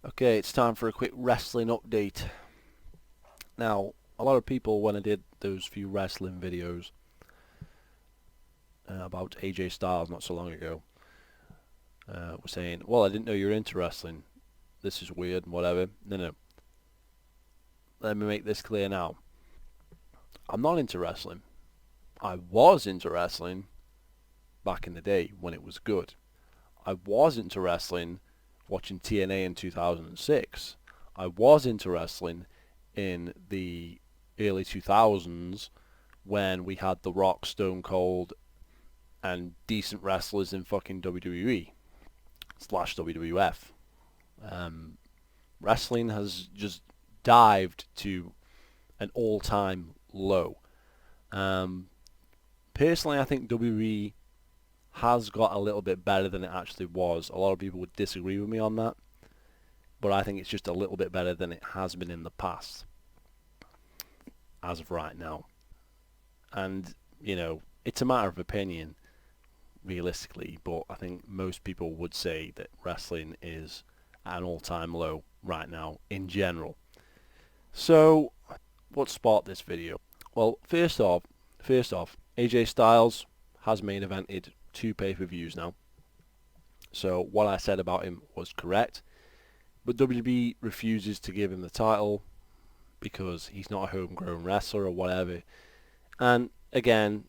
Okay, it's time for a quick wrestling update. Now, a lot of people, when I did those few wrestling videos about AJ Styles not so long ago, were saying, well, I didn't know you were into wrestling. This is weird and whatever. No. Let me make this clear now. I'm not into wrestling. I was into wrestling back in the day when it was good. I was into wrestling watching TNA in 2006. I was into wrestling in the early 2000s when we had The Rock, Stone Cold, and decent wrestlers in fucking WWE slash WWF. Wrestling has just dived to an all-time low. Um, Personally, I think WWE has got a little bit better than it actually was. A lot of people would disagree with me on that, but I think it's just a little bit better than it has been in the past, as of right now. And, it's a matter of opinion, realistically, but I think most people would say that wrestling is at an all-time low right now in general. So, what sparked this video? Well, first off, AJ Styles has main evented 2 pay-per-views now. So what I said about him was correct, but WWE refuses to give him the title because he's not a homegrown wrestler or whatever. And again,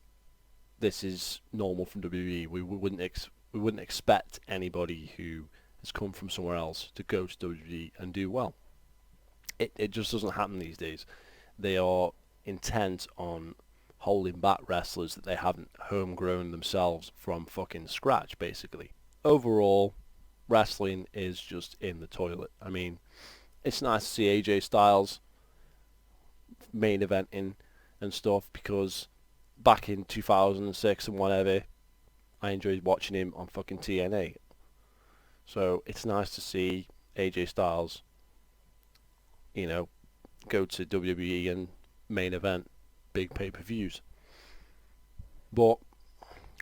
this is normal from WWE. We wouldn't expect anybody who has come from somewhere else to go to WWE and do well. It just doesn't happen these days. They are intent on holding back wrestlers that they haven't homegrown themselves from fucking scratch, basically. Overall, wrestling is just in the toilet. I mean, it's nice to see AJ Styles main eventing and stuff because back in 2006 and whatever, I enjoyed watching him on fucking TNA. So it's nice to see AJ Styles, go to WWE and main event big pay-per-views. But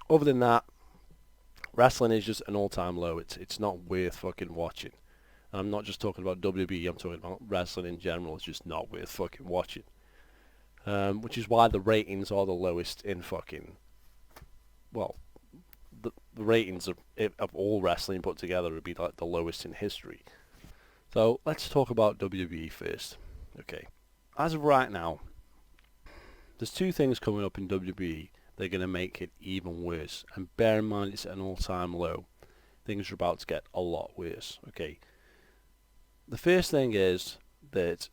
other than that, wrestling is just an all-time low. It's not worth fucking watching. And I'm not just talking about WWE. I'm talking about wrestling in general. It's just not worth fucking watching. Which is why the ratings are the lowest in fucking, well, the ratings of all wrestling put together would be like the lowest in history. So let's talk about WWE first. Okay. As of right now, there's 2 things coming up in WWE that are going to make it even worse. And bear in mind it's at an all-time low. Things are about to get a lot worse. Okay. The first thing is that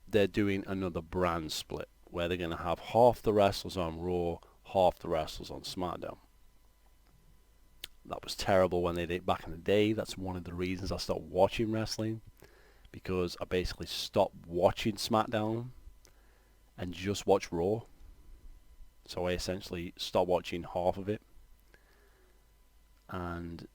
they're doing another brand split where they're going to have half the wrestlers on Raw, half the wrestlers on SmackDown. That was terrible when they did it back in the day. That's one of the reasons I stopped watching wrestling, because I basically stopped watching SmackDown and just watch Raw. So I essentially stopped watching half of it. And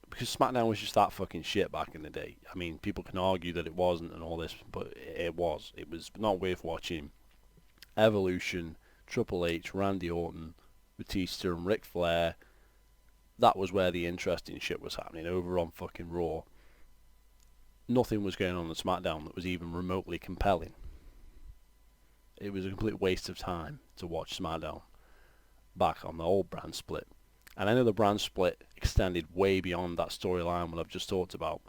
because SmackDown was just that fucking shit back in the day. I mean, people can argue that it wasn't and all this, but it was. It was not worth watching. Evolution, Triple H, Randy Orton, Batista and Ric Flair. That was where the interesting shit was happening, over on fucking Raw. Nothing was going on SmackDown that was even remotely compelling. It was a complete waste of time to watch SmackDown back on the old brand split. And I know the brand split extended way beyond that storyline what I've just talked about.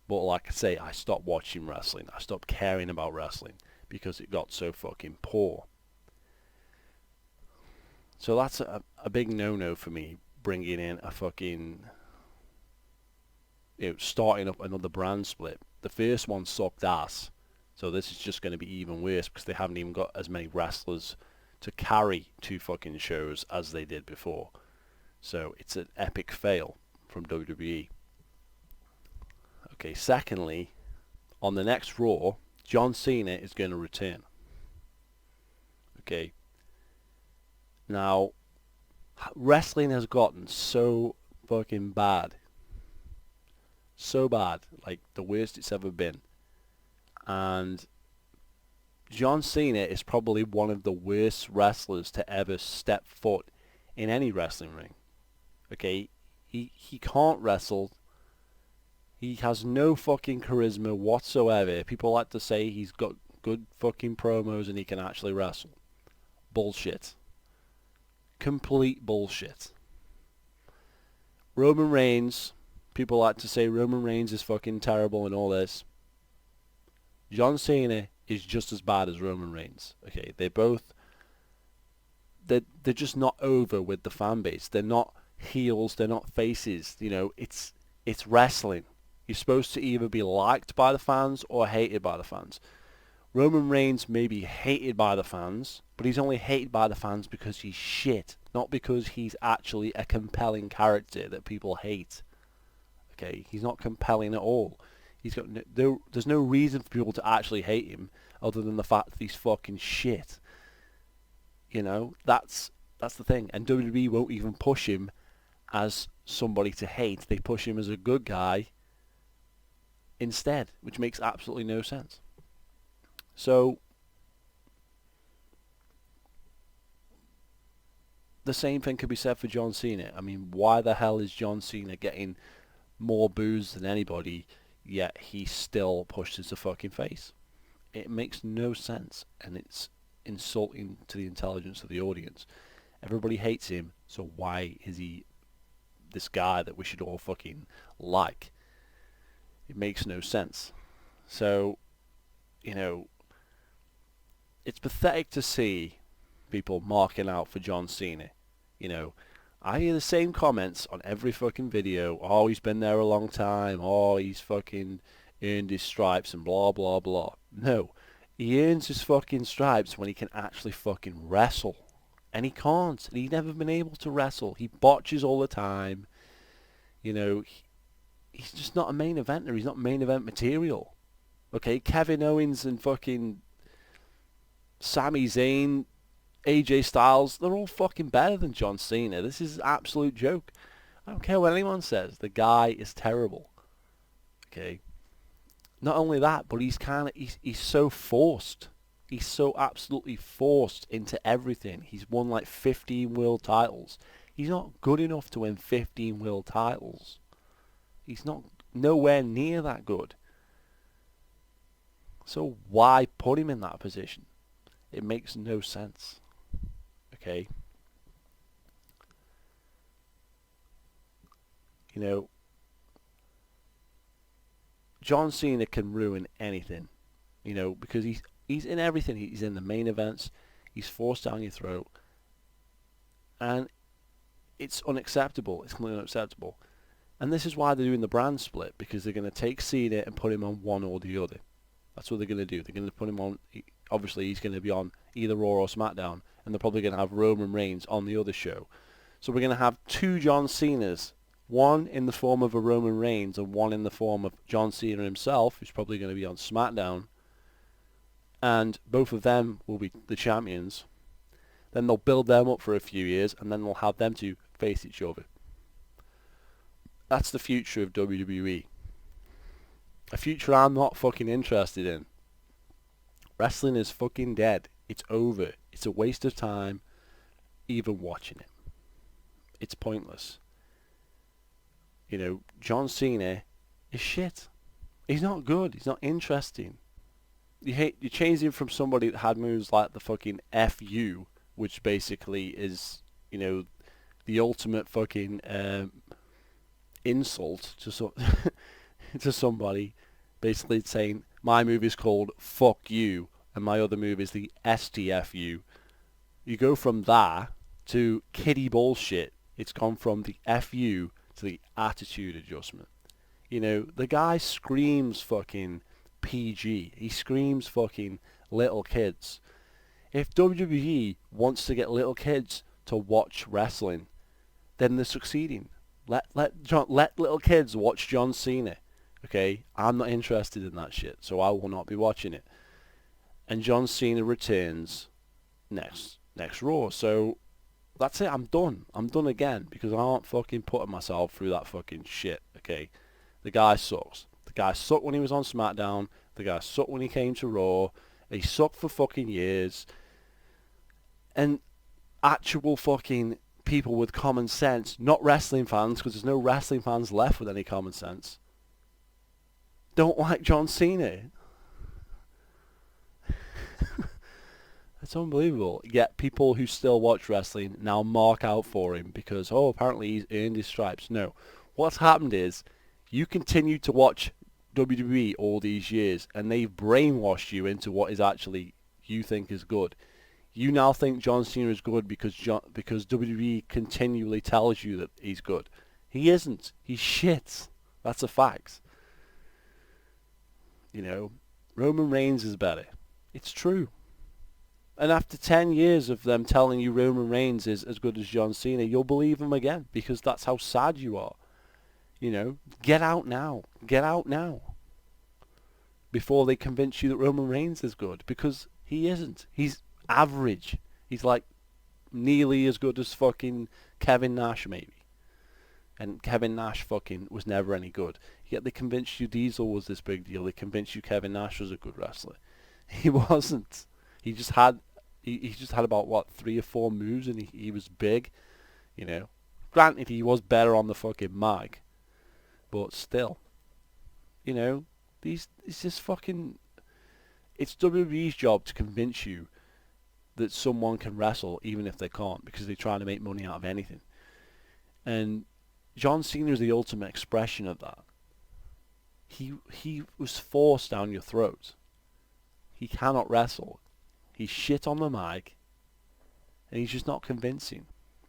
But like I say, I stopped watching wrestling. I stopped caring about wrestling because it got so fucking poor. So that's a big no-no for me, bringing in a fucking, starting up another brand split. The first one sucked ass. So this is just going to be even worse because they haven't even got as many wrestlers to carry 2 fucking shows as they did before. So it's an epic fail from WWE. Okay, secondly, on the next Raw, John Cena is going to return. Okay. Now, wrestling has gotten so fucking bad. So bad. Like the worst it's ever been. And John Cena is probably one of the worst wrestlers to ever step foot in any wrestling ring. Okay, he can't wrestle He has no fucking charisma whatsoever. People like to say he's got good fucking promos and he can actually wrestle. Bullshit. Complete bullshit. Roman Reigns, people like to say Roman Reigns is fucking terrible and all this. John Cena is just as bad as Roman Reigns. Okay, they're just not over with the fan base. They're not heels, they're not faces. You know, it's wrestling. You're supposed to either be liked by the fans or hated by the fans. Roman Reigns may be hated by the fans, but he's only hated by the fans because he's shit, not because he's actually a compelling character that people hate. Okay, he's not compelling at all. He's got there's no reason for people to actually hate him other than the fact that he's fucking shit. You know, that's the thing. And WWE won't even push him as somebody to hate. They push him as a good guy instead, which makes absolutely no sense. So the same thing could be said for John Cena. I mean, why the hell is John Cena getting more boos than anybody, yet he still pushes the fucking face? It makes no sense, and it's insulting to the intelligence of the audience. Everybody hates him, so why is he this guy that we should all fucking like? It makes no sense. So, you know, it's pathetic to see people marking out for John Cena. You know, I hear the same comments on every fucking video. Oh, he's been there a long time. Oh, he's fucking earned his stripes and blah, blah, blah. No, he earns his fucking stripes when he can actually fucking wrestle. And he can't. And he's never been able to wrestle. He botches all the time. You know, he's just not a main eventer. He's not main event material. Okay, Kevin Owens and fucking Sami Zayn, AJ Styles, they're all fucking better than John Cena. This is an absolute joke. I don't care what anyone says. The guy is terrible. Okay. Not only that, but he's so forced. He's so absolutely forced into everything. He's won like 15 world titles. He's not good enough to win 15 world titles. He's not nowhere near that good. So why put him in that position? It makes no sense. Okay? You know, John Cena can ruin anything. You know, because he's in everything. He's in the main events. He's forced down your throat. And it's unacceptable. It's completely unacceptable. And this is why they're doing the brand split, because they're going to take Cena and put him on one or the other. That's what they're going to do. They're going to put him on, obviously he's going to be on either Raw or SmackDown, and they're probably going to have Roman Reigns on the other show. So we're going to have two John Cenas, one in the form of a Roman Reigns and one in the form of John Cena himself, who's probably going to be on SmackDown. And both of them will be the champions. Then they'll build them up for a few years, and then they'll have them two face each other. That's the future of WWE. A future I'm not fucking interested in. Wrestling is fucking dead. It's over. It's a waste of time even watching it. It's pointless. You know, John Cena is shit. He's not good. He's not interesting. You change him from somebody that had moves like the fucking FU, which basically is, you know, the ultimate fucking insult to to somebody, basically saying my move is called fuck you and my other move is the STFU. You go from that to kiddie bullshit. It's gone from the FU to the attitude adjustment. You know, the guy screams fucking PG. He screams fucking little kids. If WWE wants to get little kids to watch wrestling, then they're succeeding. Let little kids watch John Cena. Okay? I'm not interested in that shit, so I will not be watching it. And John Cena returns next Raw. So that's it. I'm done. I'm done again because I aren't fucking putting myself through that fucking shit. Okay? The guy sucks. The guy sucked when he was on SmackDown. The guy sucked when he came to Raw. He sucked for fucking years. And actual fucking people with common sense, not wrestling fans, because there's no wrestling fans left with any common sense, don't like John Cena. It's unbelievable. Yet people who still watch wrestling now mark out for him because, oh, apparently he's earned his stripes. No. What's happened is you continue to watch WWE all these years and they've brainwashed you into what is actually you think is good. You now think John Cena is good because WWE continually tells you that he's good. He isn't. He's shit. That's a fact. You know, Roman Reigns is better. It's true. And after 10 years of them telling you Roman Reigns is as good as John Cena, you'll believe them again because that's how sad you are. You know, get out now. Get out now. Before they convince you that Roman Reigns is good because he isn't. He's average. He's like nearly as good as fucking Kevin Nash maybe. And Kevin Nash fucking was never any good. Yet they convinced you Diesel was this big deal. They convinced you Kevin Nash was a good wrestler. He wasn't. He just had about what 3 or 4 moves and he was big, you know. Granted, he was better on the fucking mic, but still, you know, it's just fucking. It's WWE's job to convince you that someone can wrestle even if they can't because they're trying to make money out of anything. And John Cena is the ultimate expression of that. He was forced down your throat. He cannot wrestle. He's shit on the mic, and he's just not convincing.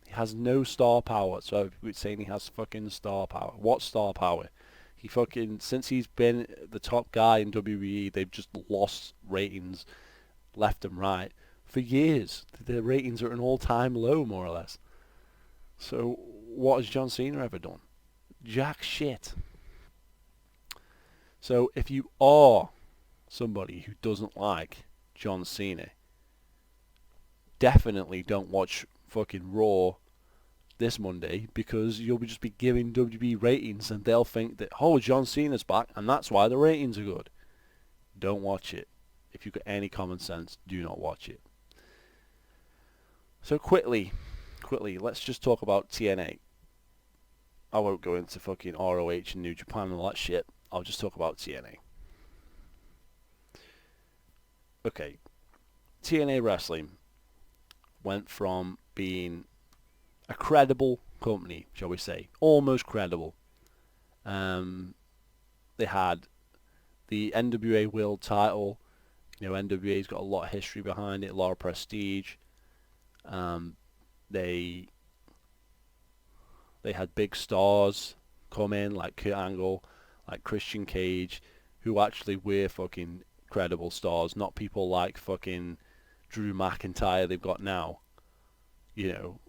He has no star power. So we're saying he has fucking star power. What star power? He fucking, since he's been the top guy in WWE, they've just lost ratings left and right for years. The ratings are at an all-time low, more or less. So what has John Cena ever done? Jack shit. So if you are somebody who doesn't like John Cena, definitely don't watch fucking Raw this Monday because you'll just be giving WWE ratings and they'll think that, oh, John Cena's back and that's why the ratings are good. Don't watch it. If you've got any common sense, do not watch it. So quickly, let's just talk about TNA. I won't go into fucking ROH and New Japan and all that shit. I'll just talk about TNA. Okay, TNA Wrestling went from being a credible company, shall we say, almost credible. They had the NWA World Title. You know, NWA's got a lot of history behind it, a lot of prestige. They had big stars come in like Kurt Angle, like Christian Cage, who actually were fucking credible stars, not people like fucking Drew McIntyre they've got now. You know,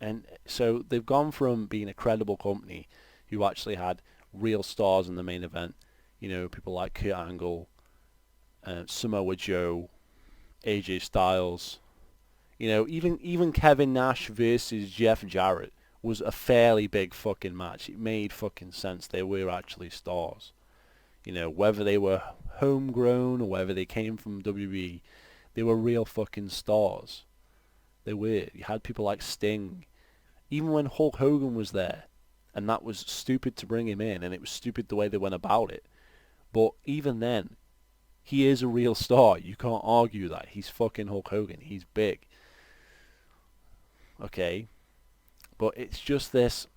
and so they've gone from being a credible company who actually had real stars in the main event. You know, people like Kurt Angle, Samoa Joe, AJ Styles. You know, even Kevin Nash versus Jeff Jarrett was a fairly big fucking match. It made fucking sense. They were actually stars. You know, whether they were homegrown or whether they came from WWE, they were real fucking stars. They were. You had people like Sting. Even when Hulk Hogan was there, and that was stupid to bring him in, and it was stupid the way they went about it. But even then, he is a real star. You can't argue that. He's fucking Hulk Hogan. He's big. Okay? But it's just this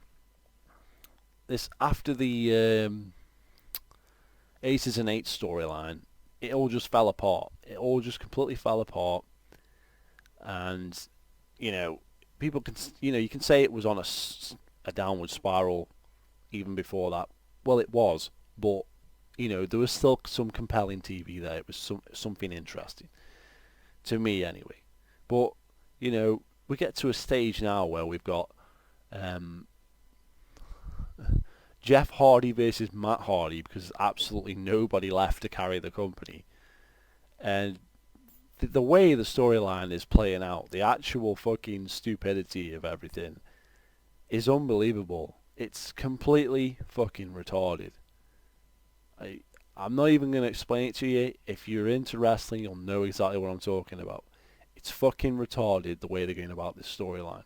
after the Aces and Eights storyline, it all just fell apart. It all just completely fell apart. And, you know, people can, you know, you can say it was on a downward spiral even before that. Well, it was, but, you know, there was still some compelling TV there. It was something interesting. To me, anyway. But, you know, we get to a stage now where we've got Jeff Hardy versus Matt Hardy because there's absolutely nobody left to carry the company. And the way the storyline is playing out, the actual fucking stupidity of everything is unbelievable. It's completely fucking retarded. I'm not even going to explain it to you. If you're into wrestling, you'll know exactly what I'm talking about. It's fucking retarded the way they're going about this storyline.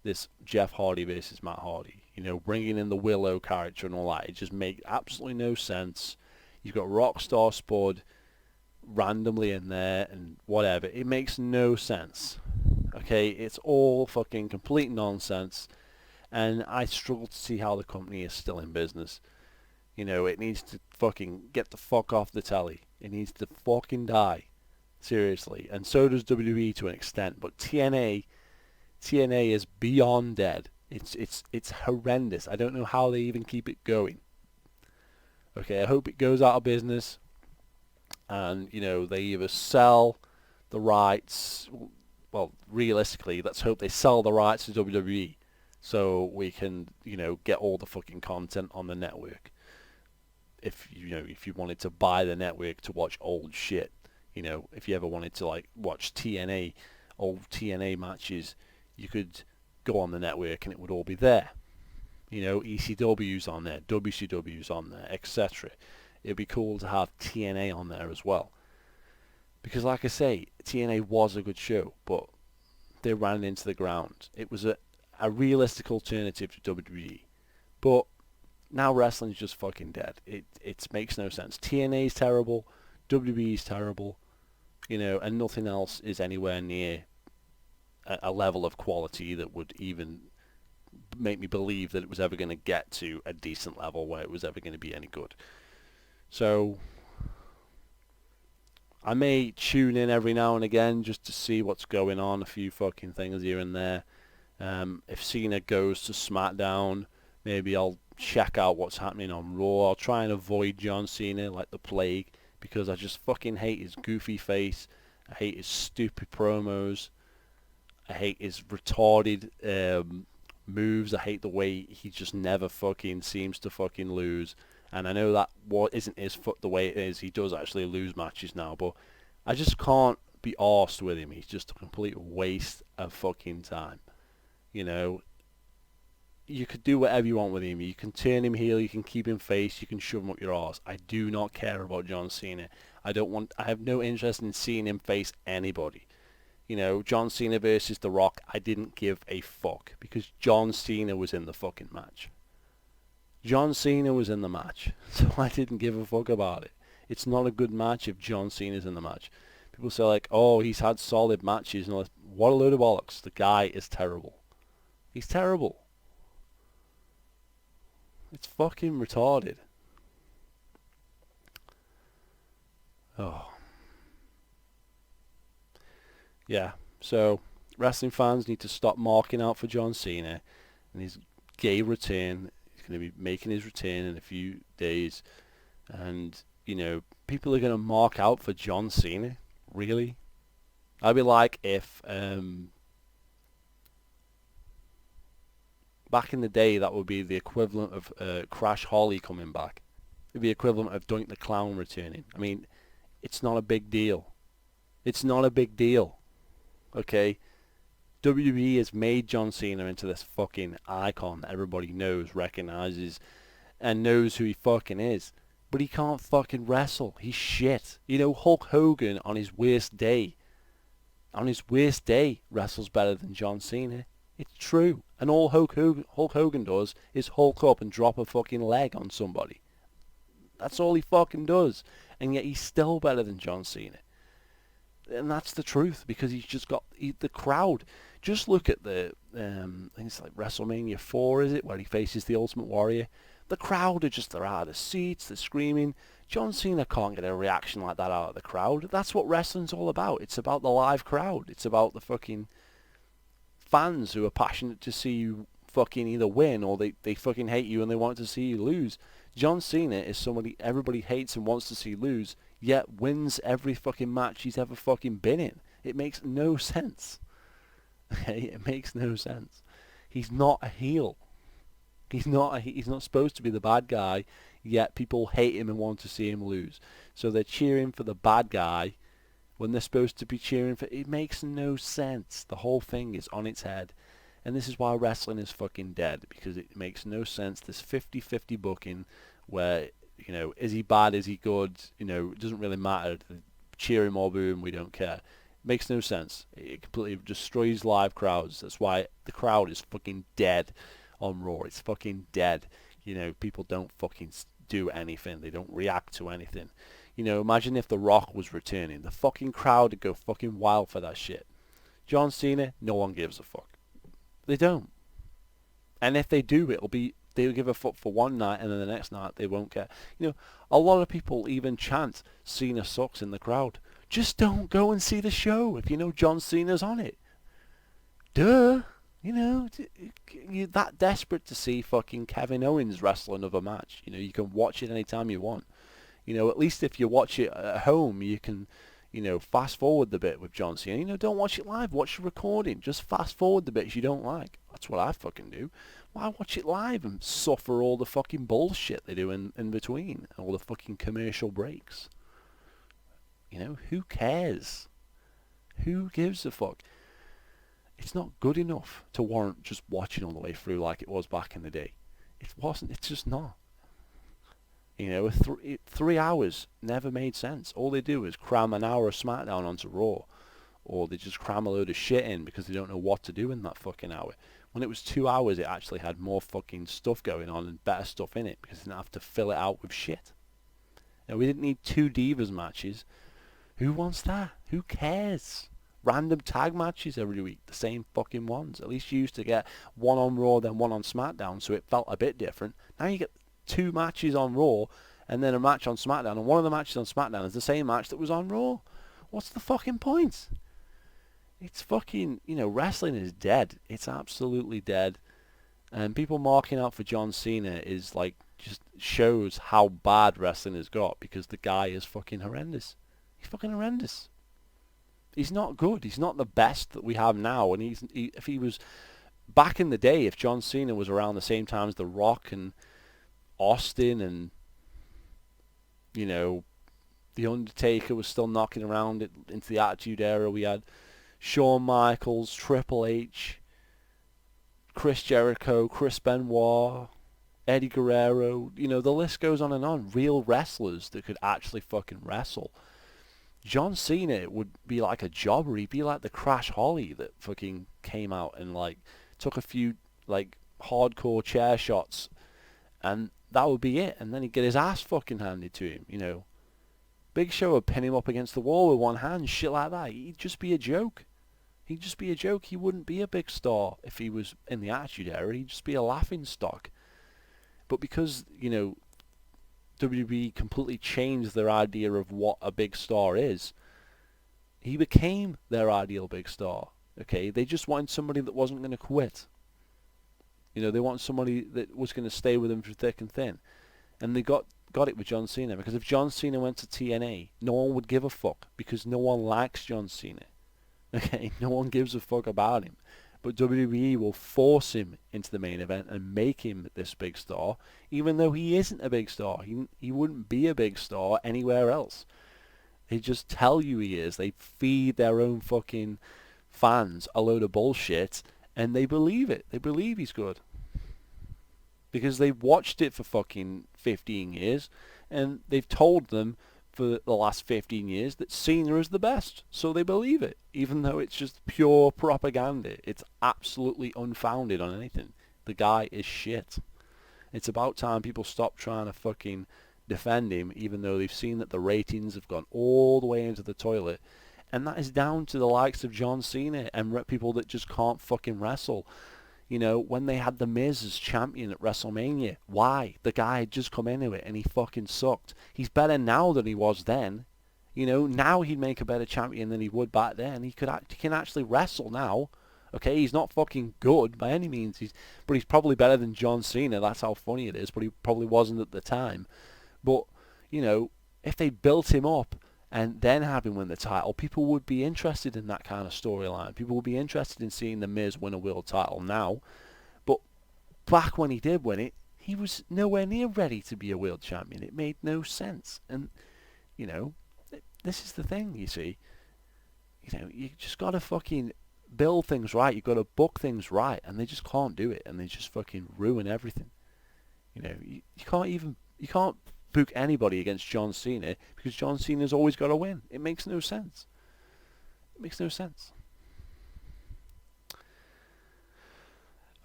This Jeff Hardy versus Matt Hardy. bringing in the Willow character and all that. It just makes absolutely no sense. You've got Rockstar Spud randomly in there and whatever. It makes no sense. Okay, it's all fucking complete nonsense, and I struggle to see how the company is still in business. It needs to fucking get the fuck off the telly. It needs to fucking die. Seriously. And so does WWE to an extent, but TNA is beyond dead. It's horrendous. I don't know how they even keep it going. Okay, I hope it goes out of business and, they either sell the rights. Well, realistically, let's hope they sell the rights to WWE so we can, get all the fucking content on the network. If you wanted to buy the network to watch old shit, if you ever wanted to watch old TNA matches, you could go on the network and it would all be there. ECW's on there, WCW's on there, etc. It'd be cool to have TNA on there as well. Because like I say, TNA was a good show, but they ran into the ground. It was a realistic alternative to WWE. But now wrestling's just fucking dead. It makes no sense. TNA's terrible, WWE's terrible, and nothing else is anywhere near a level of quality that would even make me believe that it was ever going to get to a decent level where it was ever going to be any good. So I may tune in every now and again just to see what's going on, a few fucking things here and there. If Cena goes to SmackDown, maybe I'll check out what's happening on Raw. I'll try and avoid John Cena like the plague because I just fucking hate his goofy face. I hate his stupid promos. I hate his retarded moves. I hate the way he just never fucking seems to fucking lose. And I know that isn't his foot the way it is. He does actually lose matches now, but I just can't be arsed with him. He's just a complete waste of fucking time. You could do whatever you want with him. You can turn him heel, you can keep him face, you can shove him up your arse. I do not care about John Cena. I have no interest in seeing him face anybody. John Cena versus The Rock, I didn't give a fuck because John Cena was in the fucking match. John Cena was in the match, so I didn't give a fuck about it. It's not a good match if John Cena's in the match. People say oh, he's had solid matches. And all this. What a load of bollocks. The guy is terrible. He's terrible. It's fucking retarded. Oh. Yeah, so wrestling fans need to stop marking out for John Cena and his gay return. He's going to be making his return in a few days. And, people are going to mark out for John Cena? Really? I'd be like if back in the day that would be the equivalent of Crash Holly coming back. It'd be the equivalent of Doink the Clown returning. I mean, it's not a big deal. It's not a big deal. Okay? WWE has made John Cena into this fucking icon that everybody knows, recognizes, and knows who he fucking is. But he can't fucking wrestle. He's shit. Hulk Hogan on his worst day, wrestles better than John Cena. It's true. And all Hulk Hogan does is hulk up and drop a fucking leg on somebody. That's all he fucking does. And yet he's still better than John Cena. And that's the truth, because he's just got the crowd. Just look at the things like WrestleMania 4, is it, where he faces the Ultimate Warrior. The crowd they're out of the seats, they're screaming. John Cena can't get a reaction like that out of the crowd. That's what wrestling's all about. It's about the live crowd. It's about the fucking fans who are passionate to see you fucking either win or they fucking hate you and they want to see you lose. John Cena is somebody everybody hates and wants to see lose, yet wins every fucking match he's ever fucking been in. It makes no sense. Okay, it makes no sense. He's not a heel. He's not supposed to be the bad guy, yet people hate him and want to see him lose. So they're cheering for the bad guy when they're supposed to be cheering for... It makes no sense. The whole thing is on its head. And this is why wrestling is fucking dead, because it makes no sense. This 50-50 booking where, is he bad, is he good? It doesn't really matter. Cheer him or boo him, we don't care. It makes no sense. It completely destroys live crowds. That's why the crowd is fucking dead on Raw. It's fucking dead. You know, people don't fucking do anything. They don't react to anything. You know, imagine if The Rock was returning. The fucking crowd would go fucking wild for that shit. John Cena, no one gives a fuck. They don't. And if they do, they'll give a fuck for one night, and then the next night they won't care. You know, a lot of people even chant Cena sucks in the crowd. Just don't go and see the show if you know John Cena's on it. Duh. You know, you're that desperate to see fucking Kevin Owens wrestle another match. You know, you can watch it anytime you want. You know, at least if you watch it at home, you can, you know, fast forward the bit with John Cena. You know, don't watch it live. Watch the recording. Just fast forward the bits you don't like. That's what I fucking do. Why watch it live and suffer all the fucking bullshit they do in between? All the fucking commercial breaks. You know, who cares? Who gives a fuck? It's not good enough to warrant just watching all the way through like it was back in the day. It wasn't. It's just not. You know, 3 hours never made sense. All they do is cram an hour of SmackDown onto Raw. Or they just cram a load of shit in because they don't know what to do in that fucking hour. When it was 2 hours, it actually had more fucking stuff going on and better stuff in it because they didn't have to fill it out with shit. You know, we didn't need 2 Divas matches. Who wants that? Who cares? Random tag matches every week, the same fucking ones. At least you used to get one on Raw, then one on SmackDown, so it felt a bit different. Now you get 2 matches on Raw, and then a match on SmackDown, and one of the matches on SmackDown is the same match that was on Raw. What's the fucking point? It's fucking, you know, wrestling is dead. It's absolutely dead. And people marking out for John Cena is like, just shows how bad wrestling has got because the guy is fucking horrendous. He's fucking horrendous. He's not good. He's not the best that we have now. And if he was back in the day, if John Cena was around the same time as The Rock and Austin and, you know, The Undertaker was still knocking around into the Attitude Era, we had Shawn Michaels, Triple H, Chris Jericho, Chris Benoit, Eddie Guerrero. You know, the list goes on and on. Real wrestlers that could actually fucking wrestle. John Cena would be like a jobber. He'd be like the Crash Holly that fucking came out and like took a few like hardcore chair shots, and that would be it. And then he'd get his ass fucking handed to him. You know, Big Show would pin him up against the wall with one hand, shit like that. He'd just be a joke. He'd just be a joke. He wouldn't be a big star if he was in the Attitude Era. He'd just be a laughing stock. But because, you know, WWE completely changed their idea of what a big star is, he became their ideal big star. Okay, they just wanted somebody that wasn't going to quit. You know, they wanted somebody that was going to stay with them through thick and thin. And they got it with John Cena, because if John Cena went to TNA, no one would give a fuck, because no one likes John Cena. Okay, no one gives a fuck about him. But WWE will force him into the main event and make him this big star, even though he isn't a big star. He wouldn't be a big star anywhere else. They just tell you he is. They feed their own fucking fans a load of bullshit, and they believe it. They believe he's good. Because they've watched it for fucking 15 years, and they've told them for the last 15 years that Cena is the best. So they believe it, even though it's just pure propaganda. It's absolutely unfounded on anything. The guy is shit. It's about time people stop trying to fucking defend him, even though they've seen that the ratings have gone all the way into the toilet. And that is down to the likes of John Cena and people that just can't fucking wrestle. You know, when they had The Miz as champion at WrestleMania, why? The guy had just come into it and he fucking sucked. He's better now than he was then. You know, now he'd make a better champion than he would back then. He can actually wrestle now. Okay, he's not fucking good by any means, but he's probably better than John Cena. That's how funny it is, but he probably wasn't at the time. But, you know, if they built him up and then have him win the title, people would be interested in that kind of storyline. People would be interested in seeing The Miz win a world title now. But back when he did win it, he was nowhere near ready to be a world champion. It made no sense. And, you know, this is the thing, you see. You know, you just got to fucking build things right. You've got to book things right. And they just can't do it. And they just fucking ruin everything. You know, you can't book anybody against John Cena because John Cena's always got to win. It makes no sense. It makes no sense.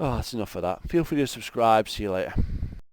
Oh, that's enough of that. Feel free to subscribe. See you later.